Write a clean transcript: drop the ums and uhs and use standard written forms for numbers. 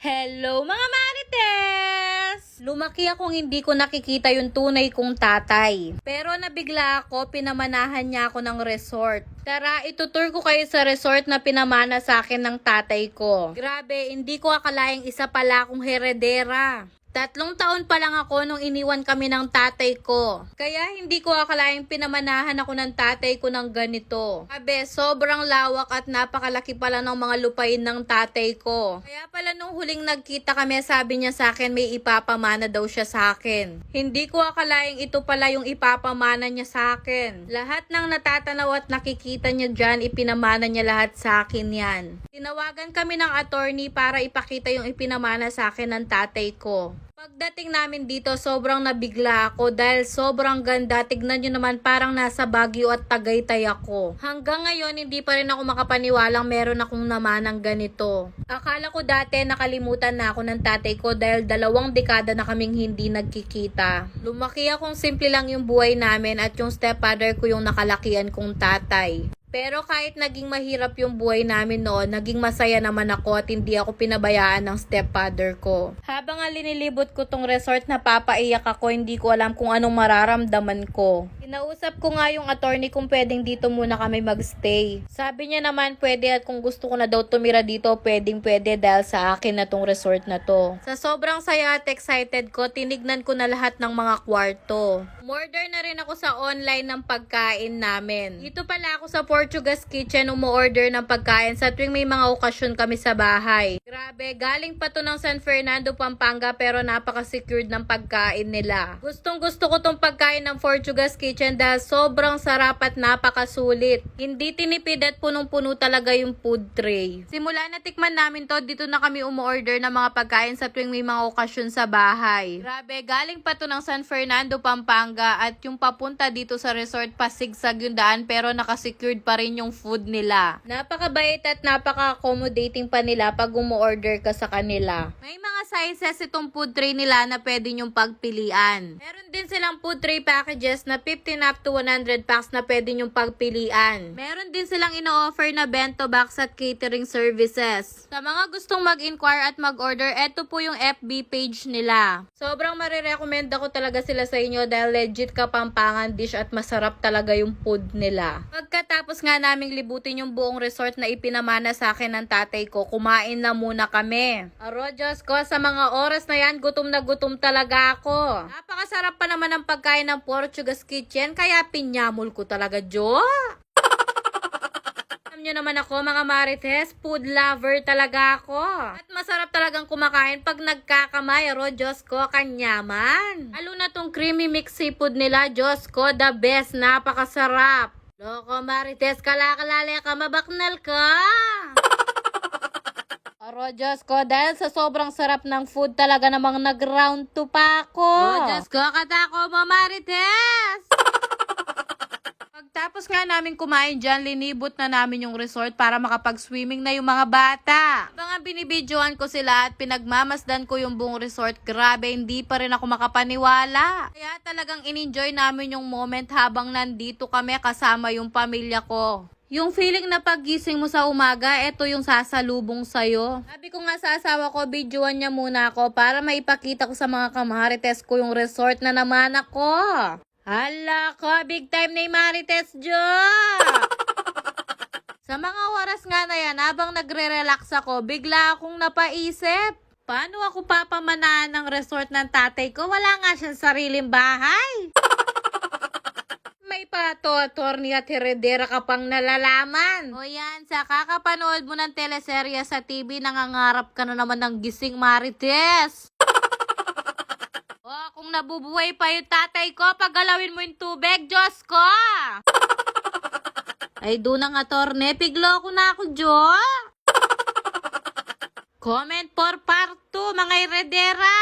Hello mga Marites! Lumaki akong hindi ko nakikita yung tunay kong tatay. Pero nabigla ako, pinamanahan niya ako ng resort. Tara, itutur ko kayo sa resort na pinamana sa akin ng tatay ko. Grabe, hindi ko akalaing isa pala akong heredera. 3 taon pa lang ako nung iniwan kami ng tatay ko. Kaya hindi ko akalaing pinamanahan ako ng tatay ko ng ganito. Sabi, sobrang lawak at napakalaki pala ng mga lupain ng tatay ko. Kaya pala nung huling nagkita kami, sabi niya sa akin may ipapamana daw siya sa akin. Hindi ko akalaing ito pala yung ipapamana niya sa akin. Lahat ng natatanaw at nakikita niya dyan, ipinamana niya lahat sa akin yan. Tinawagan kami ng attorney para ipakita yung ipinamana sa akin ng tatay ko. Pagdating namin dito, sobrang nabigla ako dahil sobrang ganda. Tignan nyo naman, parang nasa Baguio at Tagaytay ako. Hanggang ngayon, hindi pa rin ako makapaniwalang meron akong namanang ganito. Akala ko dati nakalimutan na ako ng tatay ko dahil 2 dekada na kaming hindi nagkikita. Lumaki akong simple lang yung buhay namin at yung stepfather ko yung nakalakian kong tatay. Pero kahit naging mahirap yung buhay namin noon, naging masaya naman ako at hindi ako pinabayaan ng stepfather ko. Habang linilibot ko tong resort, napapaiyak ako, hindi ko alam kung anong mararamdaman ko. Kinausap ko nga yung attorney kung pwedeng dito muna kami magstay. Sabi niya naman pwede at kung gusto ko na daw tumira dito, pwedeng pwede dahil sa akin na tong resort na to. Sa sobrang saya at excited ko, tinignan ko na lahat ng mga kwarto. Umorder na rin ako sa online ng pagkain namin. Dito pala ako sa Portuguese Kitchen umu-order ng pagkain sa tuwing may mga okasyon kami sa bahay. Grabe, galing pa to ng San Fernando, Pampanga pero napaka-secured ng pagkain nila. Gustong gusto ko tong pagkain ng Portuguese Kitchen dahil sobrang sarap at napakasulit. Hindi tinipid at punong-puno talaga yung food tray. Simula na tikman namin to, dito na kami umu-order ng mga pagkain sa tuwing may mga okasyon sa bahay. Grabe, galing pa to ng San Fernando, Pampanga at yung papunta dito sa resort pasigsag yung daan pero naka-secured pa rin yung food nila. Napakabait at napaka-accommodating pa nila pag umu-order ka sa kanila. May mga sizes itong food tray nila na pwede nyong pagpilian. Meron din silang food tray packages na 15 up to 100 packs na pwede nyong pagpilian. Meron din silang ino-offer na bento box at catering services. Sa mga gustong mag-inquire at mag-order, eto po yung FB page nila. Sobrang marirecommend ako talaga sila sa inyo dahil legit Kapampangan dish at masarap talaga yung food nila. Pagkatapos nga naming libutin yung buong resort na ipinamana sa akin ng tatay ko, kumain na muna kami. Aro, Diyos ko, sa mga oras na yan, gutom na gutom talaga ako. Napakasarap pa naman ang pagkain ng Portuguese Kitchen, kaya pinyamol ko talaga, Jo. Alam nyo naman ako, mga Marites, food lover talaga ako. At masarap talagang kumakain pag nagkakamay. Aro, Diyos ko, kanyaman. Lalo na tong creamy mix seafood nila, Diyos ko, the best, napakasarap. Loko, Marites, kalakalala ka, mabaknal ka. Aro, Diyos ko, dahil sa sobrang sarap ng food, talaga namang nag-round 2 pa ako. Oh, Diyos ko, katako mo, Marites. Pagtapos nga namin kumain dyan, linibot na namin yung resort para makapag-swimming na yung mga bata. Habang binibidyoan ko sila at pinagmamasdan ko yung buong resort, grabe, hindi pa rin ako makapaniwala. Kaya talagang in-enjoy namin yung moment habang nandito kami kasama yung pamilya ko. Yung feeling na paggising mo sa umaga, eto yung sasalubong sa'yo. Sabi ko nga sa asawa ko, videoan niya muna ako para maipakita ko sa mga kamarites ko yung resort na naman ako. Hala ko, big time na yung Marites Jo! Sa mga oras nga na yan, habang nagre-relax ako, bigla akong napaisip. Paano ako papamanaan ng resort ng tatay ko? Wala nga siyang sariling bahay. May pato, attorney at heredera ka pang nalalaman. O yan, sa kakapanood mo ng teleserye sa TV, nangangarap ka na naman ng gising Marites. O, kung nabubuhay pa yung tatay ko, paggalawin mo yung tubig, Diyos ko! Ay, dunang attorney, piglo ko na ako, Jo! Comment for part 2, mga heredera!